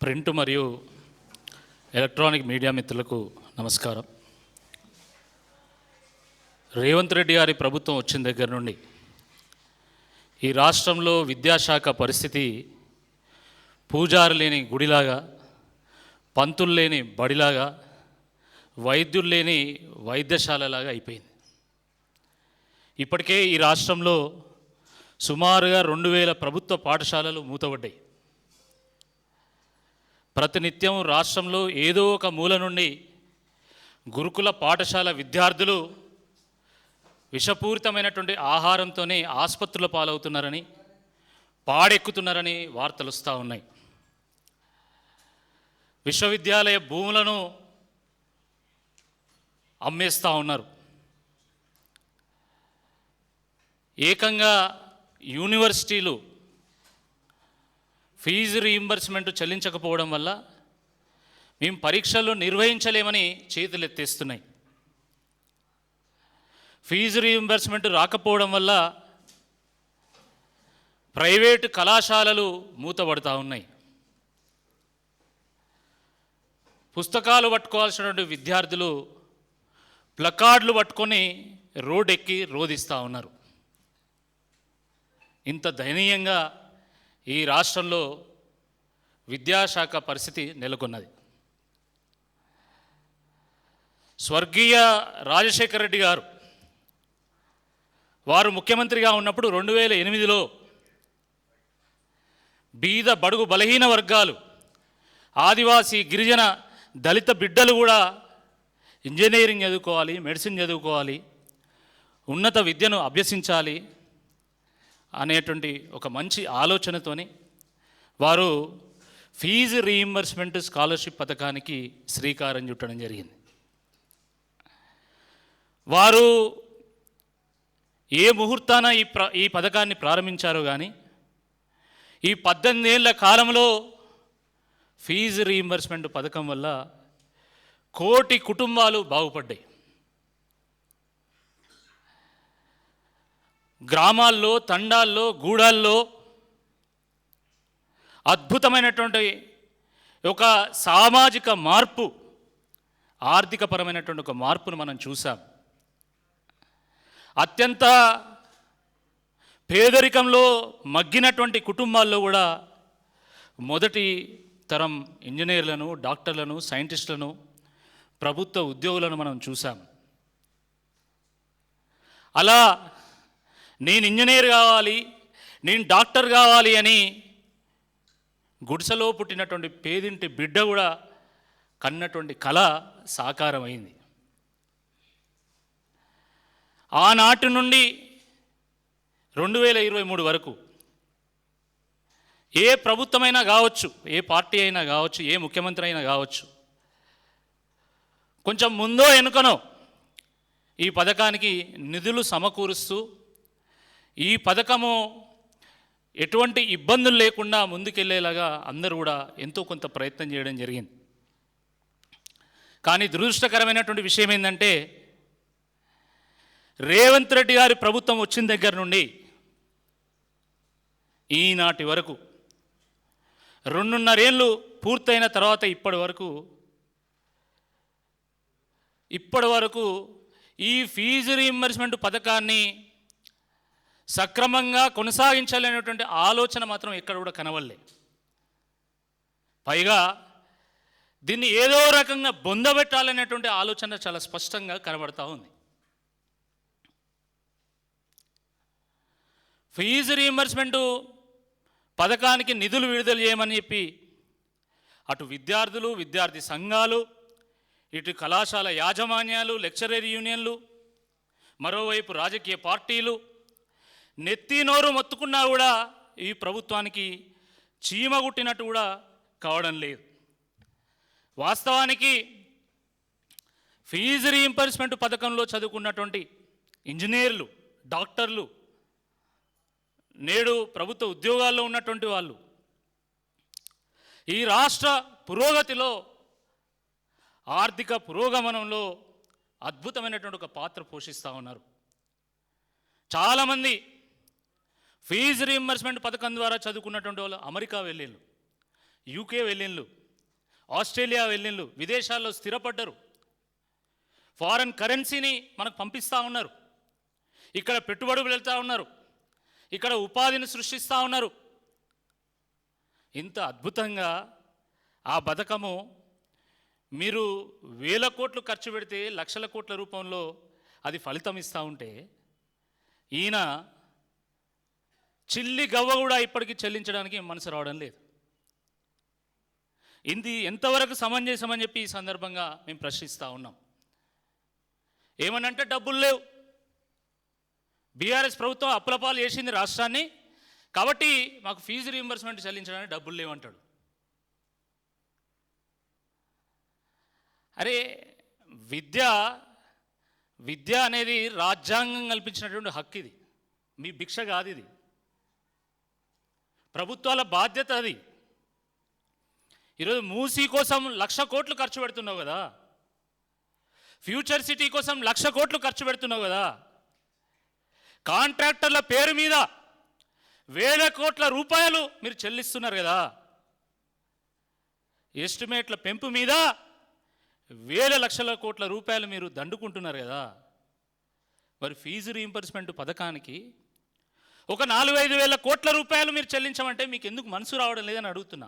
Print మరియు electronic media మిత్రులకు నమస్కారం. రేవంత్ రెడ్డి గారి ప్రభుత్వం వచ్చిన దగ్గర నుండి ఈ రాష్ట్రంలో విద్యాశాఖ పరిస్థితి పూజారు లేని గుడిలాగా, పంతులు లేని బడిలాగా, వైద్యులు లేని వైద్యశాలలాగా అయిపోయింది. ఇప్పటికే ఈ రాష్ట్రంలో సుమారుగా 2000 ప్రభుత్వ పాఠశాలలు మూతపడ్డాయి. ప్రతినిత్యం రాష్ట్రంలో ఏదో ఒక మూల నుండి గురుకుల పాఠశాల విద్యార్థులు విషపూరితమైనటువంటి ఆహారంతోనే ఆసుపత్రుల పాలవుతున్నారని, పాడెక్కుతున్నారని వార్తలు వస్తూ ఉన్నాయి. విశ్వవిద్యాలయ భూములను అమ్మేస్తూ ఉన్నారు. ఏకంగా యూనివర్సిటీలు ఫీజు రీయింబర్స్మెంట్ చెల్లించకపోవడం వల్ల మేము పరీక్షలు నిర్వహించలేమని చేతులెత్తేస్తున్నాయి. ఫీజు రీయింబర్స్మెంట్ రాకపోవడం వల్ల ప్రైవేటు కళాశాలలు మూతపడుతూ ఉన్నాయి. పుస్తకాలు పట్టుకోవాల్సినటువంటి విద్యార్థులు ప్లకార్డులు పట్టుకొని రోడ్డెక్కి రోధిస్తూ ఉన్నారు. ఇంత దయనీయంగా ఈ రాష్ట్రంలో విద్యాశాఖ పరిస్థితి నెలకొన్నది. స్వర్గీయ రాజశేఖర రెడ్డి గారు వారు ముఖ్యమంత్రిగా ఉన్నప్పుడు 2008లో బీద బడుగు బలహీన వర్గాలు, ఆదివాసీ గిరిజన దళిత బిడ్డలు కూడా ఇంజనీరింగ్ చదువుకోవాలి, మెడిసిన్ చదువుకోవాలి, ఉన్నత విద్యను అభ్యసించాలి అనేటువంటి ఒక మంచి ఆలోచనతోని వారు ఫీజు రీయింబర్స్మెంట్ స్కాలర్షిప్ పథకానికి శ్రీకారం చుట్టడం జరిగింది. వారు ఏ ముహూర్తాన ఈ పథకాన్ని ప్రారంభించారో కానీ ఈ 18 ఏళ్ల కాలంలో ఫీజు రీయింబర్స్మెంట్ పథకం వల్ల 1 కోటి కుటుంబాలు బాగుపడ్డాయి. గ్రామాల్లో, తండాల్లో, గూడాల్లో అద్భుతమైనటువంటి ఒక సామాజిక మార్పు, ఆర్థికపరమైనటువంటి ఒక మార్పును మనం చూసాం. అత్యంత పేదరికంలో మగ్గినటువంటి కుటుంబాల్లో కూడా మొదటి తరం ఇంజనీర్లను, డాక్టర్లను, సైంటిస్టులను, ప్రభుత్వ ఉద్యోగులను మనం చూసాం. అలా నేను ఇంజనీర్ కావాలి, నేను డాక్టర్ కావాలి అని గుడిసెలో పుట్టినటువంటి పేదింటి బిడ్డ కూడా కన్నటువంటి కళ సాకారమైంది. ఆనాటి నుండి 2023 వరకు ఏ ప్రభుత్వమైనా కావచ్చు, ఏ పార్టీ అయినా కావచ్చు, ఏ ముఖ్యమంత్రి అయినా కావచ్చు, కొంచెం ముందో వెనుకనో ఈ పథకానికి నిధులు సమకూరుస్తూ ఈ పథకము ఎటువంటి ఇబ్బందులు లేకుండా ముందుకెళ్లేలాగా అందరూ కూడా ఎంతో కొంత ప్రయత్నం చేయడం జరిగింది. కానీ దురదృష్టకరమైనటువంటి విషయం ఏంటంటే రేవంత్ రెడ్డి గారి ప్రభుత్వం వచ్చిన దగ్గర నుండి ఈనాటి వరకు 2.5 ఏళ్ళు పూర్తయిన తర్వాత ఇప్పటి వరకు ఈ ఫీజు రీయింబర్స్మెంట్ పథకాన్ని సక్రమంగా కొనసాగించాలనేటువంటి ఆలోచన మాత్రం ఎక్కడ కూడా కనవల్లే. పైగా దీన్ని ఏదో రకంగా బొందబెట్టాలనేటువంటి ఆలోచన చాలా స్పష్టంగా కనబడతా ఉంది. ఫీజు రీయింబర్స్మెంట్ పథకానికి నిధులు విడుదల చేయమని చెప్పి అటు విద్యార్థులు, విద్యార్థి సంఘాలు, ఇటు కళాశాల యాజమాన్యాలు, లెక్చరర్ యూనియన్లు, మరోవైపు రాజకీయ పార్టీలు నెత్తి నోరు మొత్తుకున్నా కూడా ఈ ప్రభుత్వానికి చీమగుట్టినట్టు కూడా కావడం లేదు. వాస్తవానికి ఫీజు రీయింబర్స్మెంట్ పథకంలో చదువుకున్నటువంటి ఇంజనీర్లు, డాక్టర్లు, నేడు ప్రభుత్వ ఉద్యోగాల్లో ఉన్నటువంటి వాళ్ళు ఈ రాష్ట్ర పురోగతిలో, ఆర్థిక పురోగమనంలో అద్భుతమైనటువంటి ఒక పాత్ర పోషిస్తూ ఉన్నారు. చాలామంది ఫీజు రీయింబర్స్మెంట్ పథకం ద్వారా చదువుకున్నటువంటి వాళ్ళు అమెరికా వెళ్ళిళ్ళు, యూకే వెళ్ళిళ్ళు, ఆస్ట్రేలియా వెళ్ళిళ్ళు, విదేశాల్లో స్థిరపడ్డరు, ఫారెన్ కరెన్సీని మనకు పంపిస్తూ ఉన్నారు, ఇక్కడ పెట్టుబడులు వెళ్తూ ఉన్నారు, ఇక్కడ ఉపాధిని సృష్టిస్తూ ఉన్నారు. ఇంత అద్భుతంగా ఆ పథకము మీరు వేల కోట్లు ఖర్చు పెడితే లక్షల కోట్ల రూపంలో అది ఫలితం ఇస్తూ ఉంటే ఈయన చిల్లి గవ్వ కూడా ఇప్పటికీ చెల్లించడానికి మనసు రావడం లేదు. ఇది ఎంతవరకు సమంజసమని చెప్పి ఈ సందర్భంగా మేము ప్రశ్నిస్తూ ఉన్నాం. ఏమనంటే డబ్బులు లేవు, బీఆర్ఎస్ ప్రభుత్వం అప్పులపాలు చేసింది రాష్ట్రాన్ని, కాబట్టి మాకు ఫీజు రీయింబర్స్మెంట్ చెల్లించడానికి డబ్బులు లేవంటాడు. అరే, విద్య అనేది రాజ్యాంగం కల్పించినటువంటి హక్కు. ఇది మీ భిక్ష కాదు, ఇది ప్రభుత్వాల బాధ్యత. అది ఈరోజు మూసీ కోసం 1,00,000 కోట్లు ఖర్చు పెడుతున్నావు కదా, ఫ్యూచర్ సిటీ కోసం 1,00,000 కోట్లు ఖర్చు పెడుతున్నావు కదా, కాంట్రాక్టర్ల పేరు మీద వేల కోట్ల రూపాయలు మీరు చెల్లిస్తున్నారు కదా, ఎస్టిమేట్ల పెంపు మీద వేల లక్షల కోట్ల రూపాయలు మీరు దండుకుంటున్నారు కదా. మరి ఫీజు రీయింబర్స్మెంట్ పథకానికి ఒక 4-5 వేల కోట్ల రూపాయలు మీరు చెల్లించమంటే మీకు ఎందుకు మనసు రావడం లేదని అడుగుతున్నా.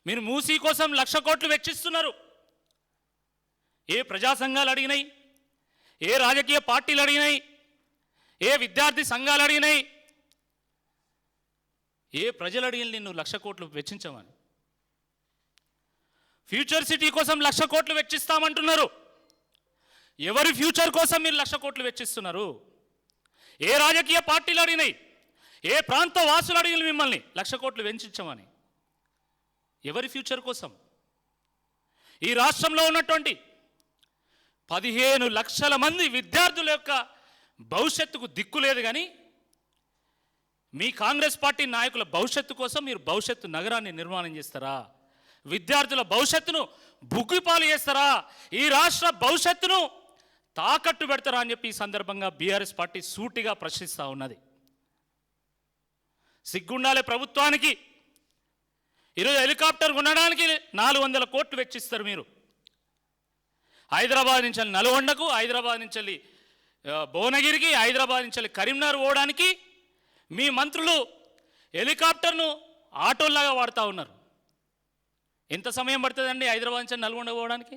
మీరు మూసీ కోసం 1,00,000 కోట్లు వెచ్చిస్తున్నారు. ఏ ప్రజా సంఘాలు అడిగినాయి, ఏ రాజకీయ పార్టీలు అడిగినాయి, ఏ విద్యార్థి సంఘాలు అడిగినాయి, ఏ ప్రజలు అడిగిన నిన్ను 1,00,000 కోట్లు వెచ్చించమని? ఫ్యూచర్ సిటీ కోసం 1,00,000 కోట్లు వెచ్చిస్తామంటున్నారు. ఎవరి ఫ్యూచర్ కోసం మీరు 1,00,000 కోట్లు వెచ్చిస్తున్నారు? ఏ రాజకీయ పార్టీలు అడిగినాయి, ఏ ప్రాంత వాసులు అడిగిన మిమ్మల్ని 1,00,000 కోట్లు వెచ్చించమని? ఎవరి ఫ్యూచర్ కోసం? ఈ రాష్ట్రంలో ఉన్నటువంటి 15 లక్షల మంది విద్యార్థుల యొక్క భవిష్యత్తుకు దిక్కు లేదు, కానీ మీ కాంగ్రెస్ పార్టీ నాయకుల భవిష్యత్తు కోసం మీరు భవిష్యత్తు నగరాన్ని నిర్మాణం చేస్తారా? విద్యార్థుల భవిష్యత్తును బుగ్గిపాలు చేస్తారా? ఈ రాష్ట్ర భవిష్యత్తును తాకట్టు పెడతారా అని చెప్పి ఈ సందర్భంగా బీఆర్ఎస్ పార్టీ సూటిగా ప్రశ్నిస్తూ ఉన్నది. సిగ్గుండాలే ప్రభుత్వానికి. ఈరోజు హెలికాప్టర్ కొనడానికి 400 కోట్లు వెచ్చిస్తారు మీరు. హైదరాబాద్ నుంచి నల్గొండకు, హైదరాబాద్ నుంచి భువనగిరికి, హైదరాబాద్ నుంచి కరీంనగర్ పోవడానికి మీ మంత్రులు హెలికాప్టర్ను ఆటోల్లాగా వాడుతూ ఉన్నారు. ఎంత సమయం పడుతుందండి హైదరాబాద్ నుంచి నల్గొండ పోవడానికి?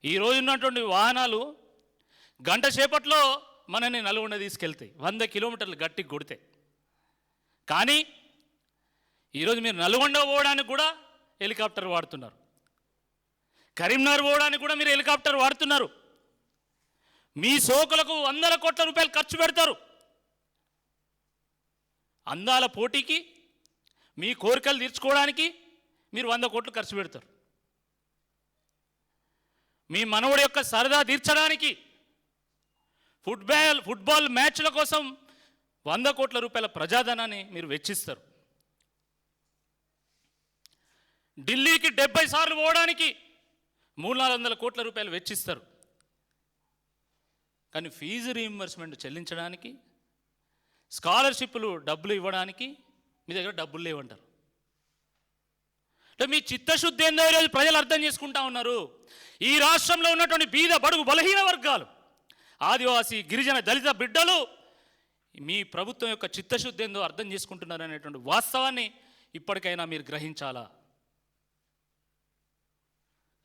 ఈరోజు ఉన్నటువంటి వాహనాలు గంట సేపట్లో మనని నల్గొండ తీసుకెళ్తాయి, 100 కిలోమీటర్లు గట్టికి కొడితే. కానీ ఈరోజు మీరు నల్గొండ పోవడానికి కూడా హెలికాప్టర్ వాడుతున్నారు, కరీంనగర్ పోవడానికి కూడా మీరు హెలికాప్టర్ వాడుతున్నారు. మీ సోకులకు 100 కోట్ల రూపాయలు ఖర్చు పెడతారు. అందాల పోటీకి, మీ కోరికలు తీర్చుకోవడానికి మీరు 100 కోట్లు ఖర్చు పెడతారు. మీ మనవడి యొక్క సరదా తీర్చడానికి ఫుట్బాల్ మ్యాచ్ల కోసం 100 కోట్ల రూపాయల ప్రజాధనాన్ని మీరు వెచ్చిస్తారు. ఢిల్లీకి 70 సార్లు పోవడానికి 300-400 కోట్ల రూపాయలు వెచ్చిస్తారు. కానీ ఫీజు రీయింబర్స్మెంట్ చెల్లించడానికి, స్కాలర్షిప్లు డబ్బులు ఇవ్వడానికి మీ దగ్గర డబ్బులు లేవంటారు. అంటే మీ చిత్తశుద్ధి ఏందో ఈరోజు ప్రజలు అర్థం చేసుకుంటా ఉన్నారు. ఈ రాష్ట్రంలో ఉన్నటువంటి బీద బడుగు బలహీన వర్గాలు, ఆదివాసీ గిరిజన దళిత బిడ్డలు మీ ప్రభుత్వం యొక్క చిత్తశుద్ధి ఏందో అర్థం చేసుకుంటున్నారు అనేటువంటి వాస్తవాన్ని ఇప్పటికైనా మీరు గ్రహించాలా.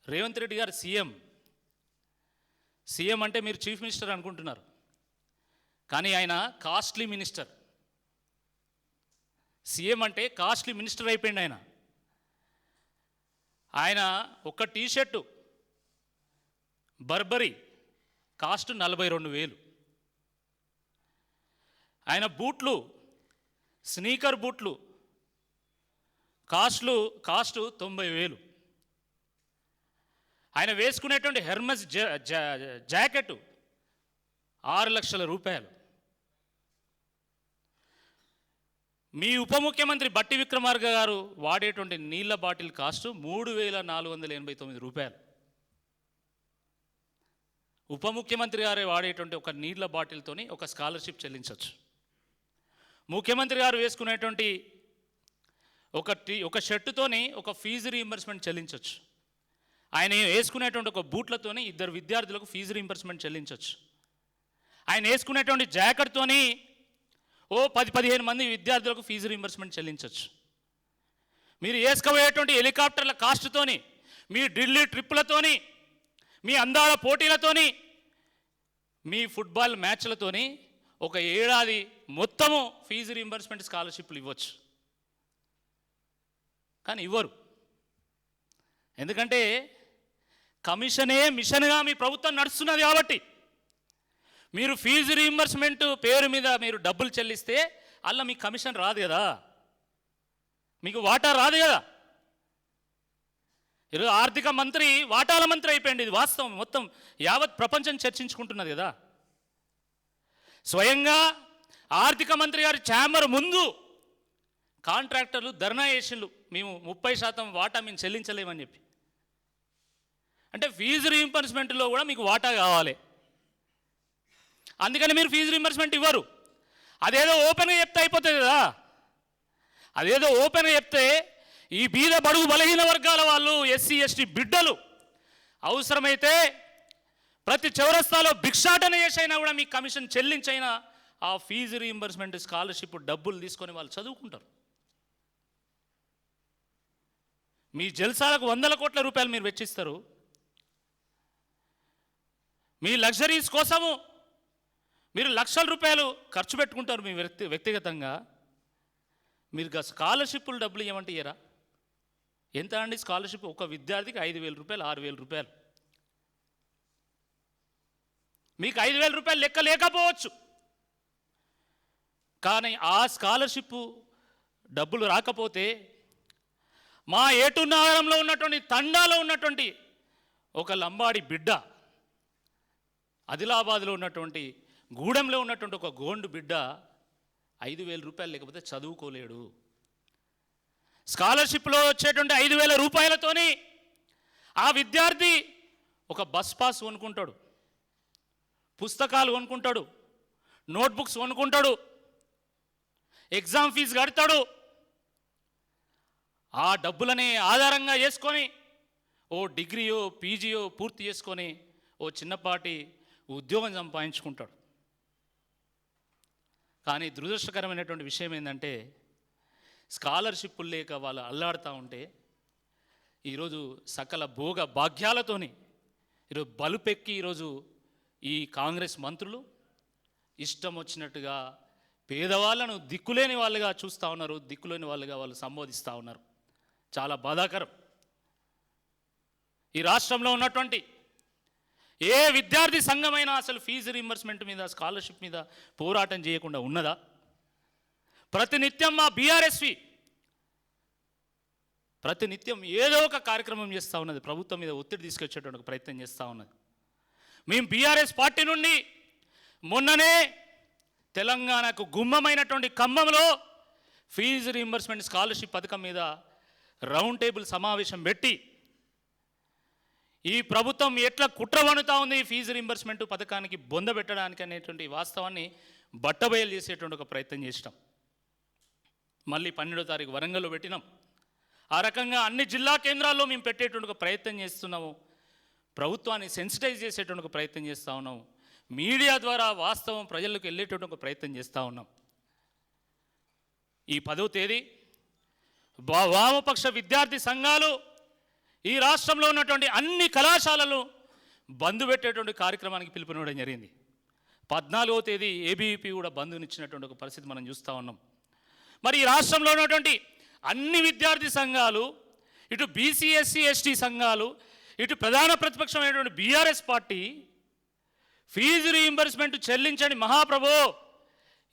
రేవంత్ రెడ్డి గారు సీఎం అంటే మీరు చీఫ్ మినిస్టర్ అనుకుంటున్నారు, కానీ ఆయన కాస్ట్లీ మినిస్టర్. సీఎం అంటే కాస్ట్లీ మినిస్టర్ అయిపోయింది ఆయన. ఆయన ఒక టీషర్టు బర్బరీ కాస్ట్ 42,000. ఆయన బూట్లు, స్నీకర్ బూట్లు కాస్ట్ 90,000. ఆయన వేసుకునేటువంటి హెర్మస్ జాకెట్ 6 లక్షల రూపాయలు. మీ ఉప ముఖ్యమంత్రి బట్టి విక్రమార్క గారు వాడేటువంటి నీళ్ల బాటిల్ కాస్ట్ 3,489 రూపాయలు. ఉప ముఖ్యమంత్రి గారే వాడేటువంటి ఒక నీళ్ల బాటిల్తోని ఒక స్కాలర్షిప్ చెల్లించవచ్చు. ముఖ్యమంత్రి గారు వేసుకునేటువంటి ఒక షర్టుతోని ఒక ఫీజు రీయింబర్స్మెంట్ చెల్లించవచ్చు. ఆయన వేసుకునేటువంటి ఒక బూట్లతోని 2 విద్యార్థులకు ఫీజు రీయింబర్స్మెంట్ చెల్లించవచ్చు. ఆయన వేసుకునేటువంటి జాకెట్తోని 10-15 మంది విద్యార్థులకు ఫీజు రీయింబర్స్మెంట్ చెల్లించవచ్చు. మీరు వేసుకోబోయేటువంటి హెలికాప్టర్ల కాస్ట్తోని, మీ ఢిల్లీ ట్రిప్పులతోని, మీ అందాల పోటీలతోని, మీ ఫుట్బాల్ మ్యాచ్లతోని ఒక ఏడాది మొత్తము ఫీజు రీయింబర్స్మెంట్ స్కాలర్షిప్లు ఇవ్వచ్చు. కానీ ఇవ్వరు. ఎందుకంటే కమిషనే మిషన్గా మీ ప్రభుత్వం నడుస్తున్నది కాబట్టి. మీరు ఫీజు రీయింబర్స్మెంట్ పేరు మీద మీరు డబ్బులు చెల్లిస్తే అలా మీకు కమిషన్ రాదు కదా, మీకు వాటా రాదు కదా. ఈరోజు ఆర్థిక మంత్రి వాటాల మంత్రి అయిపోయింది. ఇది వాస్తవం. మొత్తం యావత్ ప్రపంచం చర్చించుకుంటున్నది కదా. స్వయంగా ఆర్థిక మంత్రి గారి ఛాంబర్ ముందు కాంట్రాక్టర్లు ధర్నా చేసిండ్రు, మేము 30% వాటా మేము చెల్లించలేమని చెప్పి. అంటే ఫీజు రీయింబర్స్మెంట్లో కూడా మీకు వాటా కావాలి, అందుకని మీరు ఫీజు రీయింబర్స్మెంట్ ఇవ్వరు. అదేదో ఓపెన్గా చెప్తే అయిపోతుంది కదా. అదేదో ఓపెన్గా చెప్తే ఈ బీద బడుగు బలహీన వర్గాల వాళ్ళు, ఎస్సీ ఎస్టీ బిడ్డలు అవసరమైతే ప్రతి చౌరస్తాలో భిక్షాటన చేసైనా కూడా మీకు కమిషన్ చెల్లించైనా ఆ ఫీజు రీయింబర్స్మెంట్ స్కాలర్షిప్ డబ్బులు తీసుకొని వాళ్ళు చదువుకుంటారు. మీ జల్సాలకు 100 కోట్ల రూపాయలు మీరు వెచ్చిస్తారు. మీ లగ్జరీస్ కోసము మీరు లక్షల రూపాయలు ఖర్చు పెట్టుకుంటారు మీ వ్యక్తిగతంగా. మీరు స్కాలర్షిప్లు డబ్బులు ఇవ్వమంటే ఇయ్యరా? ఎంత అండి స్కాలర్షిప్? ఒక విద్యార్థికి 5,000 రూపాయలు, 6,000 రూపాయలు. మీకు 5,000 రూపాయలు లెక్క లేకపోవచ్చు, కానీ ఆ స్కాలర్షిప్ డబ్బులు రాకపోతే మా ఏటు నగరంలో ఉన్నటువంటి తండాలో ఉన్నటువంటి ఒక లంబాడి బిడ్డ, ఆదిలాబాద్లో ఉన్నటువంటి గూడెంలో ఉన్నటువంటి ఒక గోండు బిడ్డ 5,000 రూపాయలు లేకపోతే చదువుకోలేడు. స్కాలర్షిప్లో వచ్చేటువంటి 5,000 రూపాయలతోని ఆ విద్యార్థి ఒక బస్ పాస్ కొనుక్కుంటాడు, పుస్తకాలు కొనుక్కుంటాడు, నోట్బుక్స్ కొనుక్కుంటాడు, ఎగ్జామ్ ఫీజు కడతాడు. ఆ డబ్బులనే ఆధారంగా చేసుకొని ఓ డిగ్రీయో పీజీయో పూర్తి చేసుకొని ఓ చిన్నపాటి ఉద్యోగం సంపాదించుకుంటాడు. కానీ దురదృష్టకరమైనటువంటి విషయం ఏంటంటే స్కాలర్షిప్లు లేక వాళ్ళు అల్లాడుతూ ఉంటే ఈరోజు సకల భోగ భాగ్యాలతోని ఈరోజు బలుపెక్కి ఈరోజు ఈ కాంగ్రెస్ మంత్రులు ఇష్టం వచ్చినట్టుగా పేదవాళ్ళను దిక్కులేని వాళ్ళుగా చూస్తూ ఉన్నారు, దిక్కులేని వాళ్ళుగా వాళ్ళు సంబోధిస్తూ ఉన్నారు. చాలా బాధాకరం. ఈ రాష్ట్రంలో ఉన్నటువంటి ఏ విద్యార్థి సంఘమైనా అసలు ఫీజు రీయింబర్స్మెంట్ మీద, స్కాలర్షిప్ మీద పోరాటం చేయకుండా ఉన్నదా? ప్రతినిత్యం మా బీఆర్ఎస్వి ప్రతినిత్యం ఏదో ఒక కార్యక్రమం చేస్తూ ఉన్నది, ప్రభుత్వం మీద ఒత్తిడి తీసుకొచ్చేటువంటి ప్రయత్నం చేస్తూ ఉన్నది. మేము బీఆర్ఎస్ పార్టీ నుండి మొన్ననే తెలంగాణకు గుమ్మమైనటువంటి ఖమ్మంలో ఫీజు రీయింబర్స్మెంట్ స్కాలర్షిప్ పథకం మీద రౌండ్ టేబుల్ సమావేశం పెట్టి ఈ ప్రభుత్వం ఎట్లా కుట్ర వనుతా ఉంది ఫీజు రీయింబర్స్మెంట్ పథకానికి బొంద పెట్టడానికి అనేటువంటి వాస్తవాన్ని బట్టబయలు చేసేటువంటి ఒక ప్రయత్నం చేసినాం. మళ్ళీ 12వ తారీఖు వరంగల్లో పెట్టినాం. ఆ రకంగా అన్ని జిల్లా కేంద్రాల్లో మేము పెట్టేటువంటి ఒక ప్రయత్నం చేస్తున్నాము. ప్రభుత్వాన్ని సెన్సిటైజ్ చేసేటువంటి ఒక ప్రయత్నం చేస్తూ ఉన్నాము. మీడియా ద్వారా వాస్తవం ప్రజలకు వెళ్ళేటువంటి ఒక ప్రయత్నం చేస్తూ ఉన్నాం. ఈ 10వ తేదీ వామపక్ష విద్యార్థి సంఘాలు ఈ రాష్ట్రంలో ఉన్నటువంటి అన్ని కళాశాలలు బంద్ పెట్టేటువంటి కార్యక్రమానికి పిలుపునివ్వడం జరిగింది. 14వ తేదీ ఏబీవీపీ కూడా బంధునిచ్చినటువంటి ఒక పరిస్థితి మనం చూస్తూ ఉన్నాం. మరి ఈ రాష్ట్రంలో ఉన్నటువంటి అన్ని విద్యార్థి సంఘాలు, ఇటు బీసీ ఎస్సీ ఎస్టీ సంఘాలు, ఇటు ప్రధాన ప్రతిపక్షమైనటువంటి బీఆర్ఎస్ పార్టీ ఫీజు రీయింబర్స్మెంట్ చెల్లించండి మహాప్రభో,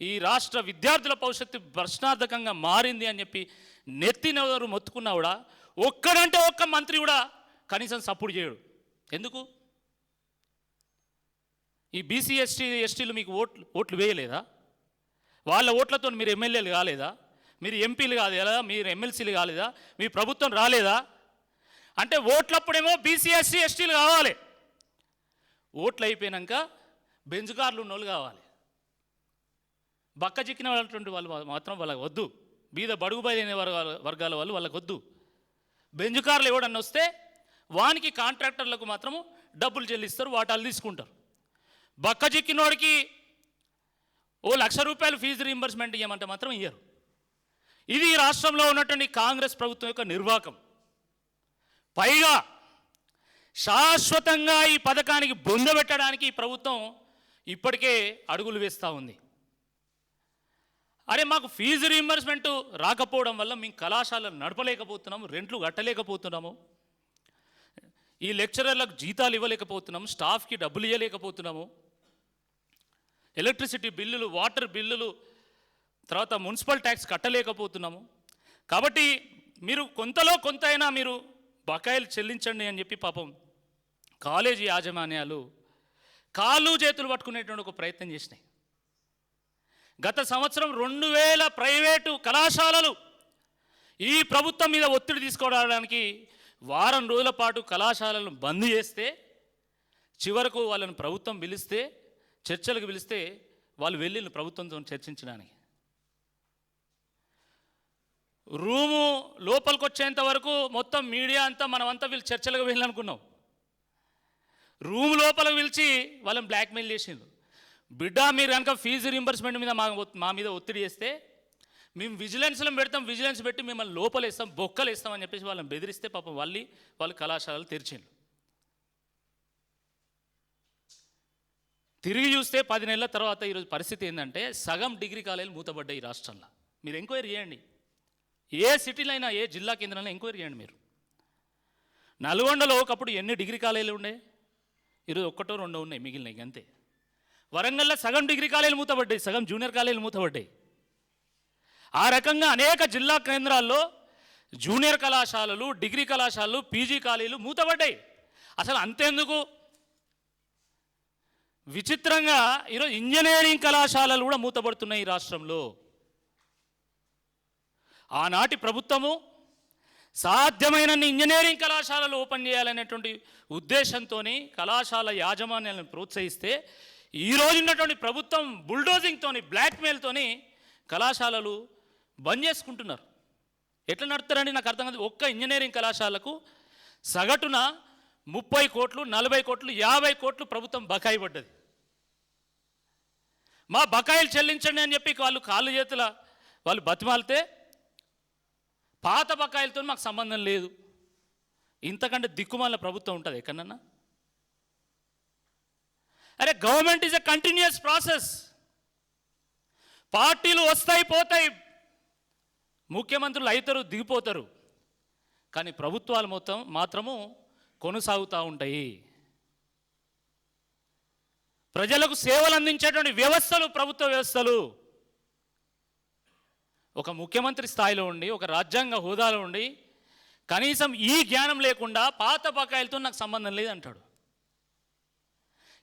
ఈ రాష్ట్ర విద్యార్థుల భవిష్యత్తు ప్రశ్నార్థకంగా మారింది అని చెప్పి నెత్తినెవరు మొత్తుకున్నా కూడా ఒక్కడంటే ఒక్క మంత్రి కూడా కనీసం సపోర్ట్ చేయడు. ఎందుకు? ఈ బీసీ ఎస్టీలు మీకు ఓట్లు వేయలేదా? వాళ్ళ ఓట్లతో మీరు ఎమ్మెల్యేలు కాలేదా? మీరు ఎంపీలు కాలేదా? మీరు ఎమ్మెల్సీలు కాలేదా? మీ ప్రభుత్వం రాలేదా? అంటే ఓట్లప్పుడేమో బీసీ ఎస్టీలు కావాలి, ఓట్లు అయిపోయాక బెంచ్ కార్లు ఉన్న వాళ్ళు కావాలి. బక్క చిక్కిన వాళ్ళటువంటి వాళ్ళు మాత్రం వాళ్ళకి వద్దు బీద బడుగు బయలుదేరిన వర్గాల వాళ్ళు వాళ్ళకు వద్దు. బెంజు కార్లు ఎవడన్నా వస్తే వానికి కాంట్రాక్టర్లకు మాత్రము డబ్బులు చెల్లిస్తారు, వాటాలు తీసుకుంటారు. బక్క చిక్కినోడికి ఓ ₹1,00,000 ఫీజు రీయింబర్స్మెంట్ ఇవ్వమంటే మాత్రం ఇయ్యరు. ఇది ఈ రాష్ట్రంలో ఉన్నటువంటి కాంగ్రెస్ ప్రభుత్వం యొక్క నిర్వాకం. పైగా శాశ్వతంగా ఈ పథకానికి బొందబెట్టడానికి ఈ ప్రభుత్వం ఇప్పటికే అడుగులు వేస్తూ ఉంది. అరే మాకు ఫీజు రీయింబర్స్మెంట్ రాకపోవడం వల్ల మేము కళాశాలలు నడపలేకపోతున్నాము, రెంట్లు కట్టలేకపోతున్నాము, ఈ లెక్చరర్లకు జీతాలు ఇవ్వలేకపోతున్నాము, స్టాఫ్కి డబ్బులు ఇవ్వలేకపోతున్నాము, ఎలక్ట్రిసిటీ బిల్లులు, వాటర్ బిల్లులు, తర్వాత మున్సిపల్ ట్యాక్స్ కట్టలేకపోతున్నాము. కాబట్టి మీరు కొంతలో కొంత అయినా మీరు బకాయిలు చెల్లించండి అని చెప్పి పాపం కాలేజీ యాజమాన్యాలు కాళ్ళు చేతులు పట్టుకునేటువంటి ఒక ప్రయత్నం చేసినాయి. గత సంవత్సరం 2000 ప్రైవేటు కళాశాలలు ఈ ప్రభుత్వం మీద ఒత్తిడి తీసుకోవడానికి వారం రోజుల పాటు కళాశాలను బంద్ చేస్తే, చివరకు వాళ్ళని ప్రభుత్వం పిలిస్తే, చర్చలకు పిలిస్తే వాళ్ళు వెళ్ళిన ప్రభుత్వంతో చర్చించడానికి. రూము లోపలికి వచ్చేంత వరకు మొత్తం మీడియా అంతా మనమంతా వీళ్ళు చర్చలకు వెళ్ళాలనుకున్నాం. రూమ్ లోపలికి పిలిచి వాళ్ళని బ్లాక్మెయిల్ చేసిండ్రు. బిడ్డ మీరు కనుక ఫీజు రీయింబర్స్మెంట్ మీద మా మీద ఒత్తిడి చేస్తే మేము విజిలెన్స్లో పెడతాం, విజిలెన్స్ పెట్టి మిమ్మల్ని లోపలేస్తాం, బొక్కలు వేస్తామని చెప్పేసి వాళ్ళని బెదిరిస్తే పాపం వాళ్ళు కళాశాలలు తెరిచిండ్రు. తిరిగి చూస్తే 10 నెలల తర్వాత ఈరోజు పరిస్థితి ఏంటంటే సగం డిగ్రీ కాలేజీలు మూతపడ్డాయి ఈ రాష్ట్రంలో. మీరు ఎంక్వైరీ చేయండి, ఏ సిటీలో అయినా, ఏ జిల్లా కేంద్రంలో ఎంక్వైరీ చేయండి మీరు. నల్గొండలో ఒకప్పుడు ఎన్ని డిగ్రీ కాలేజీలు ఉండే, ఈరోజు 1, 2 ఉన్నాయి, మిగిలినవి అంతే. వరంగల్లో సగం డిగ్రీ కాలేజీలు మూతపడ్డాయి, సగం జూనియర్ కాలేజీలు మూతపడ్డాయి. ఆ రకంగా అనేక జిల్లా కేంద్రాల్లో జూనియర్ కళాశాలలు, డిగ్రీ కళాశాలలు, పీజీ కాలేజీలు మూతపడ్డాయి. అసలు అంతేందుకు, విచిత్రంగా ఈరోజు ఇంజనీరింగ్ కళాశాలలు కూడా మూతపడుతున్నాయి ఈ రాష్ట్రంలో. ఆనాటి ప్రభుత్వము సాధ్యమైనన్ని ఇంజనీరింగ్ కళాశాలలు ఓపెన్ చేయాలనేటువంటి ఉద్దేశంతో కళాశాల యాజమాన్యాలను ప్రోత్సహిస్తే, ఈరోజు ఉన్నటువంటి ప్రభుత్వం బుల్డోజింగ్తో, బ్లాక్మెయిల్తోని కళాశాలలు బంద్ చేసుకుంటున్నారు. ఎట్లా నడుపుతారండి నాకు అర్థం కాదు. ఒక్క ఇంజనీరింగ్ కళాశాలకు సగటున 30 కోట్లు, 40 కోట్లు, 50 కోట్లు ప్రభుత్వం బకాయి పడ్డది. మా బకాయిలు చెల్లించండి అని చెప్పి వాళ్ళు కాళ్ళు చేతుల వాళ్ళు బతిమాలితే, పాత బకాయిలతో మాకు సంబంధం లేదు, ఇంతకంటే దిక్కుమాల ప్రభుత్వం ఉంటుంది ఎక్కడన్నా? అరే government is a continuous process. పార్టీలు వస్తాయి పోతాయి, ముఖ్యమంత్రులు అవుతారు దిగిపోతారు, కానీ ప్రభుత్వాలు మాత్రము కొనసాగుతూ ఉంటాయి. ప్రజలకు సేవలు అందించేటువంటి వ్యవస్థలు ప్రభుత్వ వ్యవస్థలు. ఒక ముఖ్యమంత్రి స్థాయిలో ఉండి, ఒక రాజ్యాంగ హోదాలో ఉండి కనీసం ఈ జ్ఞానం లేకుండా పాత బకాయిలతో నాకు సంబంధం లేదంటాడు.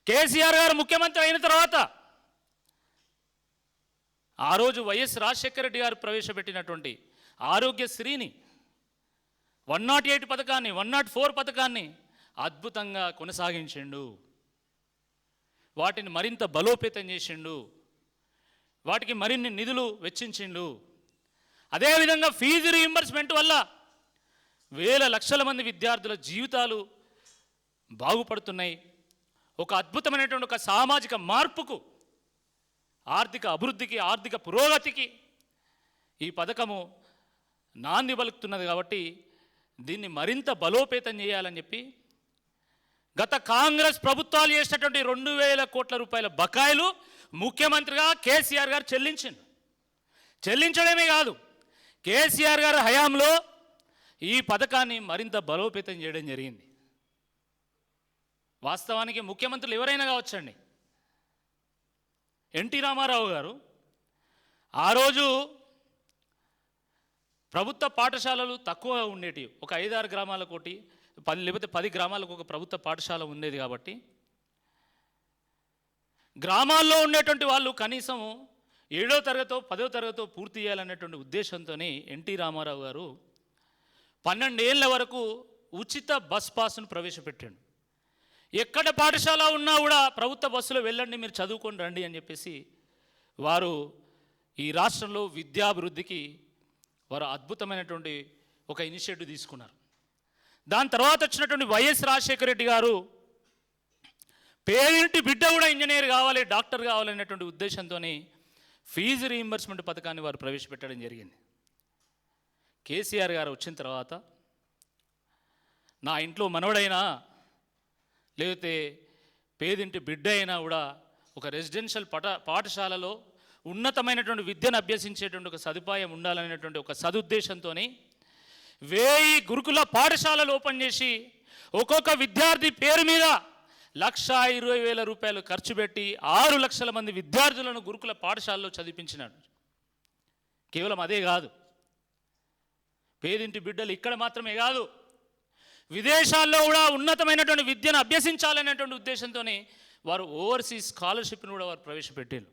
కేసీఆర్ గారు ముఖ్యమంత్రి అయిన తర్వాత ఆ రోజు వైఎస్ రాజశేఖర రెడ్డి గారు ప్రవేశపెట్టినటువంటి ఆరోగ్యశ్రీని, 108 పథకాన్ని, 104 పథకాన్ని అద్భుతంగా కొనసాగించిండు. వాటిని మరింత బలోపేతం చేసిండు, వాటికి మరిన్ని నిధులు వెచ్చించిండు. అదేవిధంగా ఫీజు రీయింబర్స్మెంట్ వల్ల వేల లక్షల మంది విద్యార్థుల జీవితాలు బాగుపడుతున్నాయి. ఒక అద్భుతమైనటువంటి ఒక సామాజిక మార్పుకు, ఆర్థిక అభివృద్ధికి, ఆర్థిక పురోగతికి ఈ పథకము నాంది పలుకుతున్నది. కాబట్టి దీన్ని మరింత బలోపేతం చేయాలని చెప్పి గత కాంగ్రెస్ ప్రభుత్వాలు చేసినటువంటి 2000 కోట్ల రూపాయల బకాయిలు ముఖ్యమంత్రిగా కేసీఆర్ గారు చెల్లించడమే కాదు, కేసీఆర్ గారి హయాంలో ఈ పథకాన్ని మరింత బలోపేతం చేయడం జరిగింది. వాస్తవానికి ముఖ్యమంత్రులు ఎవరైనా కావచ్చండి. ఎన్టీ రామారావు గారు ఆ రోజు ప్రభుత్వ పాఠశాలలు తక్కువ ఉండేటివి, ఒక 5-6 గ్రామాలకు ఒకటి, 10 లేకపోతే 10 గ్రామాలకు ఒక ప్రభుత్వ పాఠశాల ఉండేది. కాబట్టి గ్రామాల్లో ఉండేటువంటి వాళ్ళు కనీసం 7వ తరగతో 10వ తరగతో పూర్తి చేయాలనేటువంటి ఉద్దేశంతో ఎన్టీ రామారావు గారు 12 ఏళ్ల వరకు ఉచిత బస్ పాస్ను ప్రవేశపెట్టాడు. ఎక్కడ పాఠశాల ఉన్నా కూడా ప్రభుత్వ బస్సులో వెళ్ళండి, మీరు చదువుకొని రండి అని చెప్పేసి వారు ఈ రాష్ట్రంలో విద్యాభివృద్ధికి వారు అద్భుతమైనటువంటి ఒక ఇనిషియేటివ్ తీసుకున్నారు. దాని తర్వాత వచ్చినటువంటి వైఎస్ రాజశేఖర రెడ్డి గారు పేరింటి బిడ్డ కూడా ఇంజనీర్ కావాలి, డాక్టర్ కావాలనేటువంటి ఉద్దేశంతో ఫీజు రీయింబర్స్మెంట్ పథకాన్ని వారు ప్రవేశపెట్టడం జరిగింది. కేసీఆర్ గారు వచ్చిన తర్వాత నా ఇంట్లో మనవడైనా లేకపోతే పేదింటి బిడ్డ అయినా కూడా ఒక రెసిడెన్షియల్ పాఠశాలలో ఉన్నతమైనటువంటి విద్యను అభ్యసించేటువంటి ఒక సదుపాయం ఉండాలనేటువంటి ఒక సదుద్దేశంతో 1000 గురుకుల పాఠశాలలు ఓపెన్ చేసి ఒక్కొక్క విద్యార్థి పేరు మీద 1,20,000 రూపాయలు ఖర్చు పెట్టి 6 లక్షల మంది విద్యార్థులను గురుకుల పాఠశాలలో చదివించినాడు. కేవలం అదే కాదు, పేదింటి బిడ్డలు ఇక్కడ మాత్రమే కాదు, విదేశాల్లో కూడా ఉన్నతమైనటువంటి విద్యను అభ్యసించాలనేటువంటి ఉద్దేశంతోనే వారు ఓవర్సీస్ స్కాలర్షిప్ను కూడా వారు ప్రవేశపెట్టారు.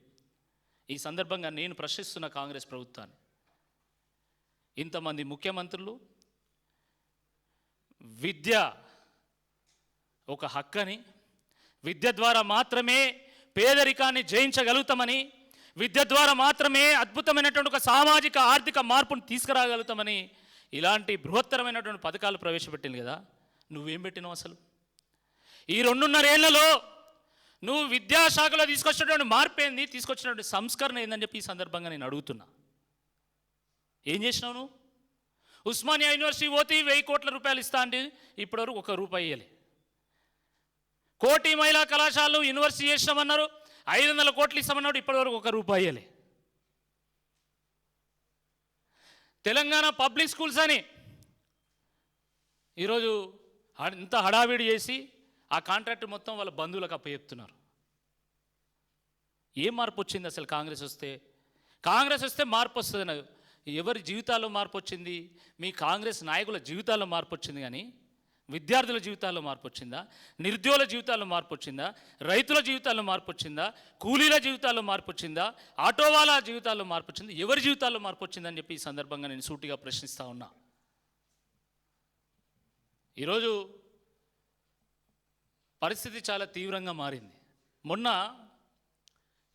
ఈ సందర్భంగా నేను ప్రశ్నిస్తున్న కాంగ్రెస్ ప్రభుత్వాన్ని, ఇంతమంది ముఖ్యమంత్రులు విద్య ఒక హక్కని, విద్య ద్వారా మాత్రమే పేదరికాన్ని జయించగలుగుతామని, విద్య ద్వారా మాత్రమే అద్భుతమైనటువంటి ఒక సామాజిక ఆర్థిక మార్పును తీసుకురాగలుగుతామని ఇలాంటి బృహత్తరమైనటువంటి పథకాలు ప్రవేశపెట్టింది కదా, నువ్వేం పెట్టినావు అసలు? ఈ 2.5 ఏళ్లలో నువ్వు విద్యాశాఖలో తీసుకొచ్చినటువంటి మార్పు ఏంది, తీసుకొచ్చినటువంటి సంస్కరణ ఏందని చెప్పి ఈ సందర్భంగా నేను అడుగుతున్నా. ఏం చేసినావు నువ్వు? ఉస్మానియా యూనివర్సిటీ పోతే 1000 కోట్ల రూపాయలు ఇస్తా అంటే ఇప్పటివరకు 1 రూపాయి ఇవ్వలే. కోటి మహిళా కళాశాలలు యూనివర్సిటీ చేసినామన్నారు, 500 కోట్లు ఇస్తామన్నాడు, ఇప్పటివరకు 1 రూపాయి ఇవ్వలే. తెలంగాణ పబ్లిక్ స్కూల్స్ అని ఈరోజు ఇంత హడావిడి చేసి ఆ కాంట్రాక్ట్ మొత్తం వాళ్ళ బంధువులకు అప్పచెప్తున్నారు. ఏం మార్పు వచ్చింది అసలు కాంగ్రెస్ వస్తే? కాంగ్రెస్ వస్తే మార్పు వస్తుంది. ఎవరి జీవితాల్లో మార్పు వచ్చింది? మీ కాంగ్రెస్ నాయకుల జీవితాల్లో మార్పు వచ్చింది, కానీ విద్యార్థుల జీవితాల్లో మార్పు వచ్చిందా? నిరుద్యోగుల జీవితాల్లో మార్పు వచ్చిందా? రైతుల జీవితాల్లో మార్పు వచ్చిందా? కూలీల జీవితాల్లో మార్పు వచ్చిందా? ఆటో వాళ్ళ జీవితాల్లో మార్పు వచ్చింది? ఎవరి జీవితాల్లో మార్పు వచ్చిందని చెప్పి ఈ సందర్భంగా నేను సూటిగా ప్రశ్నిస్తూ ఉన్నా. ఈరోజు పరిస్థితి చాలా తీవ్రంగా మారింది. మొన్న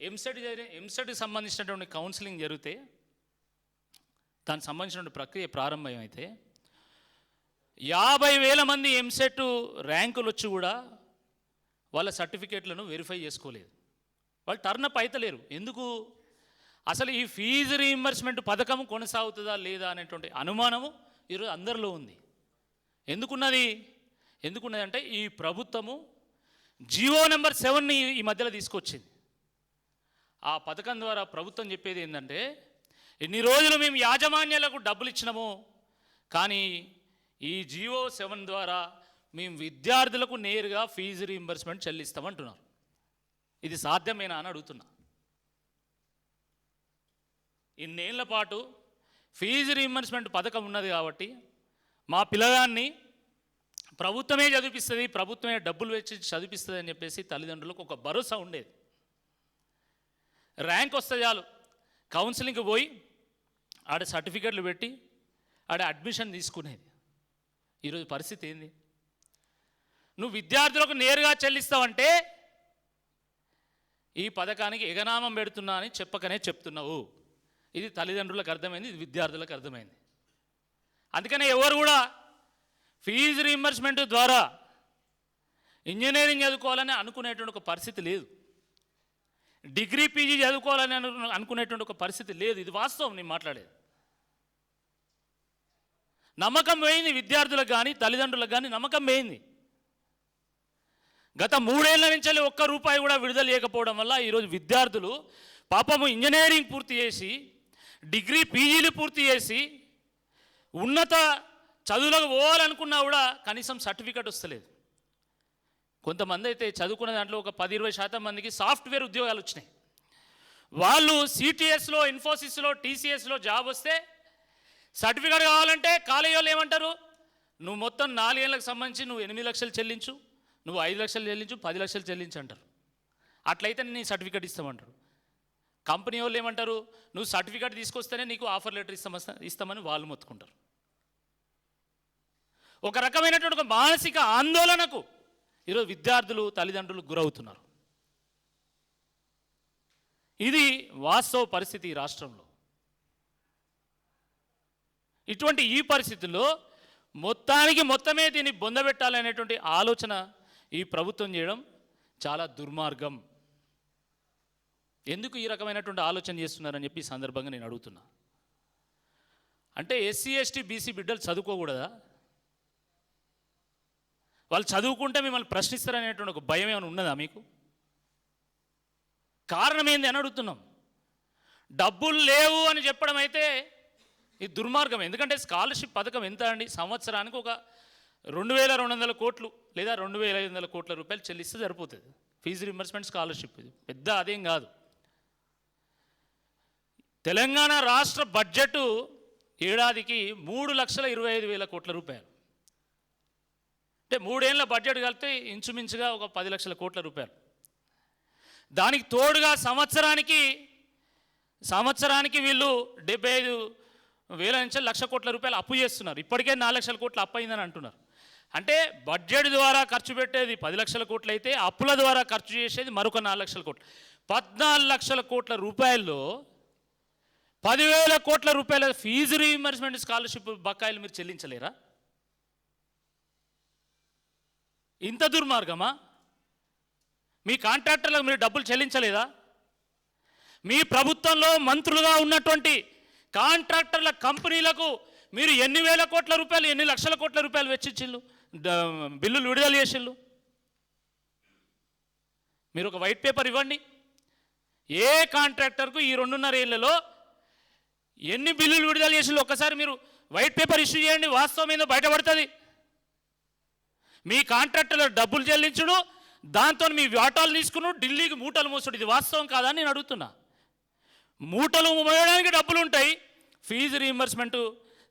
ఎంసెట్కి సంబంధించినటువంటి కౌన్సిలింగ్ జరిగితే దానికి సంబంధించినటువంటి ప్రక్రియ ప్రారంభమైతే 50,000 మంది ఎంసెట్ ర్యాంకులు వచ్చి కూడా వాళ్ళ సర్టిఫికేట్లను వెరిఫై చేసుకోలేదు. వాళ్ళు టర్నప్ అవుతలేరు. ఎందుకు? అసలు ఈ ఫీజు రీయింబర్స్మెంట్ పథకం కొనసాగుతుందా లేదా అనేటువంటి అనుమానము ఈరోజు అందరిలో ఉంది. ఎందుకున్నది అంటే ఈ ప్రభుత్వము జియో నెంబర్ 7ని ఈ మధ్యలో తీసుకొచ్చింది. ఆ పథకం ద్వారా ప్రభుత్వం చెప్పేది ఏంటంటే, ఇన్ని రోజులు మేము యాజమాన్యాలకు డబ్బులు ఇచ్చినాము, కానీ ఈ జియో 7 ద్వారా మేము విద్యార్థులకు నేరుగా ఫీజు రీయింబర్స్మెంట్ చెల్లిస్తామంటున్నారు. ఇది సాధ్యమేనా అని అడుగుతున్నా. ఇన్నేళ్ల పాటు ఫీజు రీయింబర్స్మెంట్ పథకం ఉన్నది కాబట్టి మా పిల్లగాన్ని ప్రభుత్వమే చదివిస్తుంది, ప్రభుత్వమే డబ్బులు వెచ్చి చదివిస్తుంది అని చెప్పేసి తల్లిదండ్రులకు ఒక భరోసా ఉండేది. ర్యాంక్ వస్తే చాలు, కౌన్సిలింగ్కి పోయి ఆడ సర్టిఫికెట్లు పెట్టి ఆడ అడ్మిషన్ తీసుకునేది. ఈరోజు పరిస్థితి ఏంది? నువ్వు విద్యార్థులకు నేరుగా చెల్లిస్తావంటే ఈ పథకానికి ఎగనామం పెడుతున్నా అని చెప్పకనే చెప్తున్నావు. ఇది తల్లిదండ్రులకు అర్థమైంది, ఇది విద్యార్థులకు అర్థమైంది. అందుకనే ఎవరు కూడా ఫీజు రీయింబర్స్మెంట్ ద్వారా ఇంజనీరింగ్ చదువుకోవాలని అనుకునేటువంటి ఒక పరిస్థితి లేదు, డిగ్రీ పీజీ చదువుకోవాలని అనుకునేటువంటి ఒక పరిస్థితి లేదు. ఇది వాస్తవం నేను మాట్లాడేది. నమ్మకం పోయింది విద్యార్థులకు కానీ తల్లిదండ్రులకు కానీ, నమ్మకం పోయింది. గత 3 ఏళ్ల నుంచి 1 రూపాయి కూడా విడుదల చేయకపోవడం వల్ల ఈరోజు విద్యార్థులు పాపము ఇంజనీరింగ్ పూర్తి చేసి, డిగ్రీ పీజీలు పూర్తి చేసి, ఉన్నత చదువులకు పోవాలనుకున్నా కూడా కనీసం సర్టిఫికెట్ వస్తలేదు. కొంతమంది అయితే చదువుకున్న దాంట్లో ఒక 10-20% మందికి సాఫ్ట్వేర్ ఉద్యోగాలు వచ్చినాయి. వాళ్ళు సిటిఎస్లో, ఇన్ఫోసిస్లో, టీసీఎస్లో జాబ్ వస్తే సర్టిఫికెట్ కావాలంటే కాలేజీ వాళ్ళు ఏమంటారు, నువ్వు మొత్తం 4 ఏళ్ళకి సంబంధించి నువ్వు 8 లక్షలు చెల్లించు, నువ్వు 5 లక్షలు చెల్లించు, 10 లక్షలు చెల్లించు అంటారు. అట్లయితే నీ సర్టిఫికెట్ ఇస్తామంటారు. కంపెనీ వాళ్ళు ఏమంటారు, నువ్వు సర్టిఫికెట్ తీసుకొస్తేనే నీకు ఆఫర్ లెటర్ ఇస్తామని వాళ్ళు మొత్తుకుంటారు. ఒక రకమైనటువంటి ఒక మానసిక ఆందోళనకు ఈరోజు విద్యార్థులు తల్లిదండ్రులు గురవుతున్నారు. ఇది వాస్తవ పరిస్థితి ఈ రాష్ట్రంలో. ఇటువంటి ఈ పరిస్థితుల్లో మొత్తమే దీన్ని బొందబెట్టాలనేటువంటి ఆలోచన ఈ ప్రభుత్వం చేయడం చాలా దుర్మార్గం. ఎందుకు ఈ రకమైనటువంటి ఆలోచన చేస్తున్నారని చెప్పి ఈ సందర్భంగా నేను అడుగుతున్నా. అంటే ఎస్సీ ఎస్టీ బీసీ బిడ్డలు చదువుకోకూడదా? వాళ్ళు చదువుకుంటే మిమ్మల్ని ప్రశ్నిస్తారనేటువంటి ఒక భయం ఏమైనా ఉన్నదా మీకు? కారణం ఏంది అని అడుగుతున్నాం. డబ్బులు లేవు అని చెప్పడం అయితే ఇది దుర్మార్గం. ఎందుకంటే స్కాలర్షిప్ పథకం ఎంత అండి? సంవత్సరానికి ఒక 2200 కోట్లు లేదా 2500 కోట్ల రూపాయలు చెల్లిస్తే సరిపోతుంది. ఫీజు రింబర్స్మెంట్ స్కాలర్షిప్ ఇది పెద్ద అదేం కాదు. తెలంగాణ రాష్ట్ర బడ్జెట్ ఏడాదికి 3,25,000 కోట్ల రూపాయలు. అంటే 3 ఏళ్ళ బడ్జెట్ కలిపితే ఇంచుమించుగా ఒక 10 లక్షల కోట్ల రూపాయలు. దానికి తోడుగా సంవత్సరానికి వీళ్ళు 75,000 నుంచి 1,00,000 కోట్ల రూపాయలు అప్పు చేస్తున్నారు. ఇప్పటికే 4 లక్షల కోట్లు అప్పు అయిందని అంటున్నారు. అంటే బడ్జెట్ ద్వారా ఖర్చు పెట్టేది 10 లక్షల కోట్లు అయితే అప్పుల ద్వారా ఖర్చు చేసేది మరొక 4 లక్షల కోట్లు. 14 లక్షల కోట్ల రూపాయల్లో 10,000 కోట్ల రూపాయల ఫీజు రీయింబర్స్మెంట్ స్కాలర్షిప్ బకాయిలు మీరు చెల్లించలేరా? ఇంత దుర్మార్గమా? మీ కాంట్రాక్టర్లకు మీరు డబ్బులు చెల్లించలేదా? మీ ప్రభుత్వంలో మంత్రులుగా ఉన్నటువంటి కాంట్రాక్టర్ల కంపెనీలకు మీరు ఎన్ని వేల కోట్ల రూపాయలు, ఎన్ని లక్షల కోట్ల రూపాయలు వెచ్చించిళ్ళు, బిల్లులు విడుదల చేసిళ్ళు? మీరు ఒక వైట్ పేపర్ ఇవ్వండి. ఏ కాంట్రాక్టర్కు ఈ 2.5 ఏళ్లలో ఎన్ని బిల్లులు విడుదల చేసిళ్ళు ఒక్కసారి మీరు వైట్ పేపర్ ఇష్యూ చేయండి. వాస్తవం ఏందో బయటపడుతుంది. మీ కాంట్రాక్టర్ల డబ్బులు చెల్లించుడు, దాంతో మీ వాటాలు తీసుకుని ఢిల్లీకి మూటలు మోసుడు, ఇది వాస్తవం కాదని నేను అడుగుతున్నా. మూటలు మోయడానికి డబ్బులు ఉంటాయి, ఫీజు రీయింబర్స్మెంట్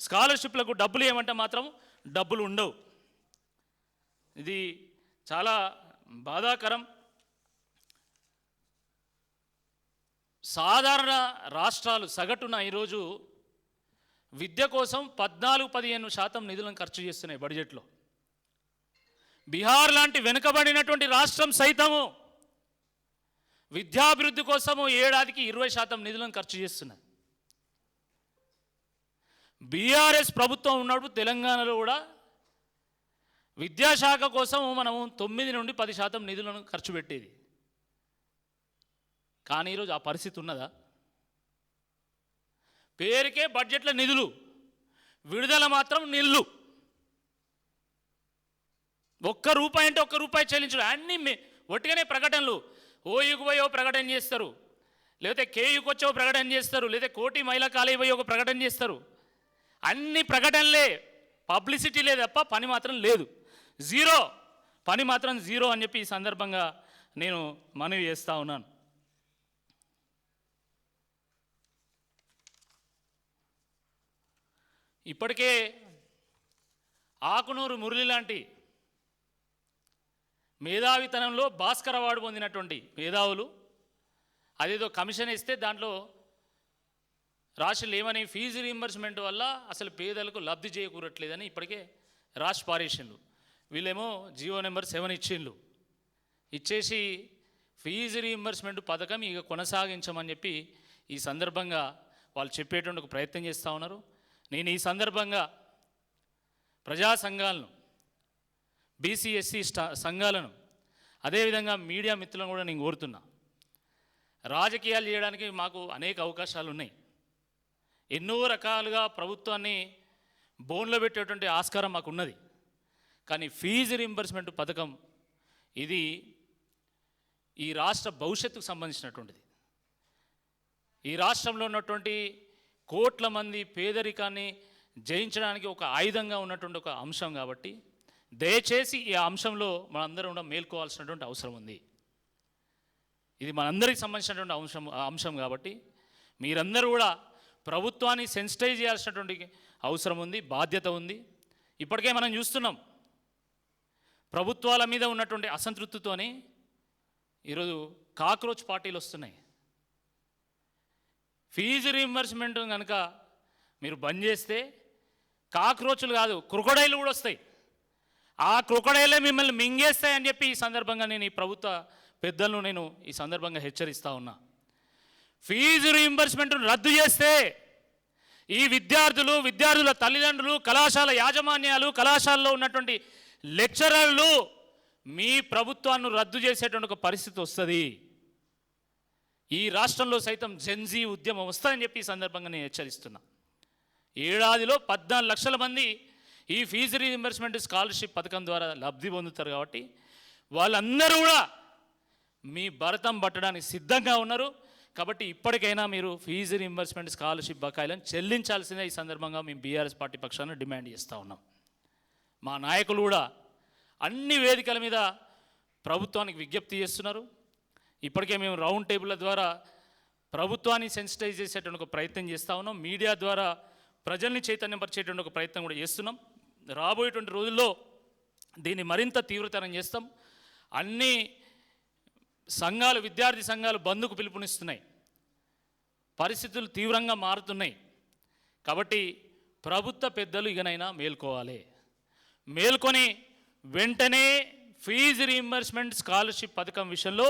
స్కాలర్షిప్లకు డబ్బులు ఏమంటే మాత్రం డబ్బులు ఉండవు. ఇది చాలా బాధాకరం. సాధారణ రాష్ట్రాలు సగటున ఈరోజు విద్య కోసం 14-15% నిధులను ఖర్చు చేస్తున్నాయి బడ్జెట్లో. బీహార్ లాంటి వెనుకబడినటువంటి రాష్ట్రం సైతము విద్యాభివృద్ధి కోసము ఏడాదికి 20% నిధులను ఖర్చు చేస్తున్నది. బీఆర్ఎస్ ప్రభుత్వం ఉన్నప్పుడు తెలంగాణలో కూడా విద్యాశాఖ కోసం మనము 9-10% నిధులను ఖర్చు పెట్టేది. కానీ ఈరోజు ఆ పరిస్థితి ఉన్నదా? పేరుకే బడ్జెట్ల నిధులు, విడుదల మాత్రం నిల్లు. ₹1 అంటే ₹1 చెల్లించడం, అన్నీ ఒట్టిగానే ప్రకటనలు. ఓయూకు పోయి ప్రకటన చేస్తారు, లేకపోతే కేయూకి వచ్చి ప్రకటన చేస్తారు, లేదా కోటి మహిళా కాలేజీ పోయి ఒక ప్రకటన చేస్తారు. అన్ని ప్రకటనలే, పబ్లిసిటీ లేదు తప్ప పని మాత్రం లేదు. జీరో, పని మాత్రం జీరో అని చెప్పి ఈ సందర్భంగా నేను మనవి చేస్తూ ఉన్నాను. ఇప్పటికే ఆకునూరు మురళి లాంటి మేధావితనంలో భాస్కర్ అవార్డు పొందినటువంటి మేధావులు అదేదో కమిషన్ ఇస్తే దాంట్లో రాష్ట్రాలు ఏమని ఫీజు రీయింబర్స్మెంట్ వల్ల అసలు పేదలకు లబ్ధి చేకూరట్లేదని ఇప్పటికే రాష్ట్ర పారేషన్లు. వీళ్ళేమో జీవో నెంబర్ 7 ఇచ్చిండ్లు. ఇచ్చేసి ఫీజు రీయింబర్స్మెంట్ పథకం ఇక కొనసాగించమని చెప్పి ఈ సందర్భంగా వాళ్ళు చెప్పేటువంటి ఒక ప్రయత్నం చేస్తూ ఉన్నారు. నేను ఈ సందర్భంగా ప్రజా సంఘాలను, బీసీ ఎస్సీ సంఘాలను, అదేవిధంగా మీడియా మిత్రులను కూడా నేను కోరుతున్నా. రాజకీయాలు చేయడానికి మాకు అనేక అవకాశాలు ఉన్నాయి. ఎన్నో రకాలుగా ప్రభుత్వాన్ని బోన్లో పెట్టేటువంటి ఆస్కారం మాకు ఉన్నది. కానీ ఫీజు రీయింబర్స్మెంట్ పథకం ఇది ఈ రాష్ట్ర భవిష్యత్తుకు సంబంధించినటువంటిది. ఈ రాష్ట్రంలో ఉన్నటువంటి కోట్ల మంది పేదరికాన్ని జయించడానికి ఒక ఆయుధంగా ఉన్నటువంటి ఒక అంశం కాబట్టి దయచేసి ఈ అంశంలో మనందరం కూడా మేల్కోవాల్సినటువంటి అవసరం ఉంది. ఇది మనందరికి సంబంధించినటువంటి అంశం కాబట్టి మీరందరూ కూడా ప్రభుత్వాన్ని సెన్సిటైజ్ చేయాల్సినటువంటి అవసరం ఉంది, బాధ్యత ఉంది. ఇప్పటికే మనం చూస్తున్నాం ప్రభుత్వాల మీద ఉన్నటువంటి అసంతృప్తితోనే ఈరోజు కాక్రోచ్ పార్టీలు వస్తున్నాయి. ఫీజు రీయింబర్స్మెంట్ కనుక మీరు బంద్ చేస్తే కాక్రోచ్లు కాదు, క్రొకొడైలు కూడా వస్తాయి. ఆ క్రొకొడైలే మిమ్మల్ని మింగేస్తాయని చెప్పి ఈ సందర్భంగా నేను ఈ ప్రభుత్వ పెద్దలను నేను ఈ సందర్భంగా హెచ్చరిస్తూ ఉన్నా. ఫీజు రీయింబర్స్మెంట్ రద్దు చేస్తే ఈ విద్యార్థుల తల్లిదండ్రులు, కళాశాల యాజమాన్యాలు, కళాశాలలో ఉన్నటువంటి లెక్చరర్లు మీ ప్రభుత్వాన్ని రద్దు చేసేటువంటి ఒక పరిస్థితి వస్తుంది. ఈ రాష్ట్రంలో సైతం జెన్జీ ఉద్యమం వస్తుందని చెప్పి ఈ సందర్భంగా నేను హెచ్చరిస్తున్నా. ఏడాదిలో 14 లక్షల మంది ఈ ఫీజు రీయింబర్స్మెంట్ స్కాలర్షిప్ పథకం ద్వారా లబ్ధి పొందుతారు. కాబట్టి వాళ్ళందరూ కూడా మీ భరతం పట్టడానికి సిద్ధంగా ఉన్నారు. కాబట్టి ఇప్పటికైనా మీరు ఫీజు రీయింబర్స్మెంట్ స్కాలర్షిప్ బకాయిలను చెల్లించాల్సిందే ఈ సందర్భంగా మేము బీఆర్ఎస్ పార్టీ పక్షాన డిమాండ్ చేస్తూ ఉన్నాం. మా నాయకులు కూడా అన్ని వేదికల మీద ప్రభుత్వానికి విజ్ఞప్తి చేస్తున్నారు. ఇప్పటికే మేము రౌండ్ టేబుల్ల ద్వారా ప్రభుత్వాన్ని సెన్సిటైజ్ చేసేటువంటి ఒక ప్రయత్నం చేస్తూ ఉన్నాం. మీడియా ద్వారా ప్రజల్ని చైతన్యపరిచేటువంటి ఒక ప్రయత్నం కూడా చేస్తున్నాం. రాబోయేటువంటి రోజుల్లో దీన్ని మరింత తీవ్రతరం చేస్తాం. అన్ని సంఘాలు, విద్యార్థి సంఘాలు బంద్కు పిలుపునిస్తున్నాయి. పరిస్థితులు తీవ్రంగా మారుతున్నాయి. కాబట్టి ప్రభుత్వ పెద్దలు ఇకనైనా మేల్కోవాలి. మేల్కొని వెంటనే ఫీజు రీయింబర్స్మెంట్ స్కాలర్షిప్ పథకం విషయంలో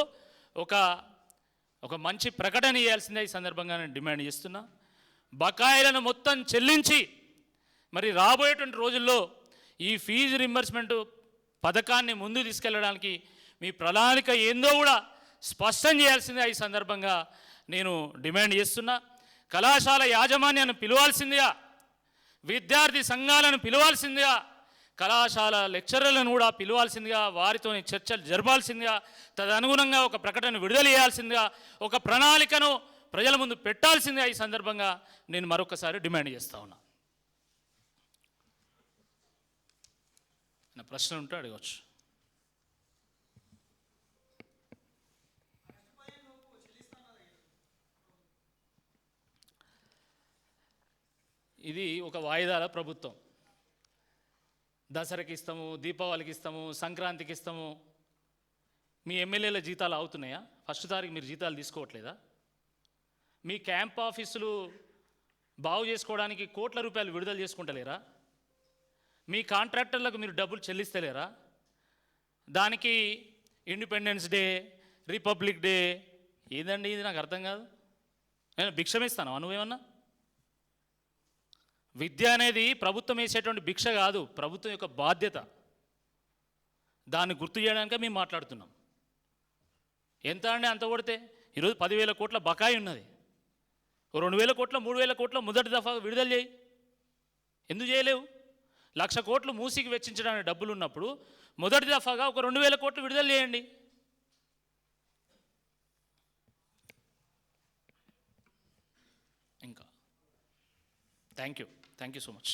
ఒక మంచి ప్రకటన చేయాల్సిందే ఈ సందర్భంగా నేను డిమాండ్ చేస్తున్నా. బకాయిలను మొత్తం చెల్లించి మరి రాబోయేటువంటి రోజుల్లో ఈ ఫీజు రీయింబర్స్మెంట్ పథకాన్ని ముందు తీసుకెళ్ళడానికి మీ ప్రణాళిక ఏందో కూడా స్పష్టం చేయాల్సిందే ఈ సందర్భంగా నేను డిమాండ్ చేస్తున్నా. కళాశాల యాజమాన్యాన్ని పిలవాల్సిందిగా, విద్యార్థి సంఘాలను పిలవాల్సిందిగా, కళాశాల లెక్చరర్లను కూడా పిలవాల్సిందిగా, వారితో చర్చలు జరపాల్సిందిగా, తదనుగుణంగా ఒక ప్రకటన విడుదల చేయాల్సిందిగా, ఒక ప్రణాళికను ప్రజల ముందు పెట్టాల్సిందిగా ఈ సందర్భంగా నేను మరొకసారి డిమాండ్ చేస్తా ఉన్నా. నా ప్రశ్న ఉంటే అడగవచ్చు. ఇది ఒక వాయిదాల ప్రభుత్వం. దసరాకి ఇస్తాము, దీపావళికి ఇస్తాము, సంక్రాంతికి ఇస్తాము. మీ ఎమ్మెల్యేల జీతాలు అవుతున్నాయా? ఫస్ట్ తారీఖు మీరు జీతాలు తీసుకోవట్లేదా? మీ క్యాంప్ ఆఫీసులు బాగు చేసుకోవడానికి కోట్ల రూపాయలు విడుదల చేసుకుంటలేరా? మీ కాంట్రాక్టర్లకు మీరు డబ్బులు చెల్లిస్తలేరా? దానికి ఇండిపెండెన్స్ డే, రిపబ్లిక్ డే ఏదండి ఇది? నాకు అర్థం కాదు. నేను భిక్షమిస్తాను నువ్వేమన్నా? విద్య అనేది ప్రభుత్వం వేసేటువంటి భిక్ష కాదు, ప్రభుత్వం యొక్క బాధ్యత. దాన్ని గుర్తు చేయడానికే మేము మాట్లాడుతున్నాం. ఎంత అండి అంత కొడితే? ఈరోజు 10,000 కోట్ల బకాయి ఉన్నది. 2,000 కోట్ల 3,000 కోట్ల మొదటి దఫా విడుదల చేయి. ఎందుకు చేయలేవు? 1,00,000 కోట్లు మూసికి వెచ్చించడానికి డబ్బులు ఉన్నప్పుడు మొదటి దఫాగా ఒక 2,000 కోట్లు విడుదల చేయండి. ఇంకా థ్యాంక్ యూ సో మచ్.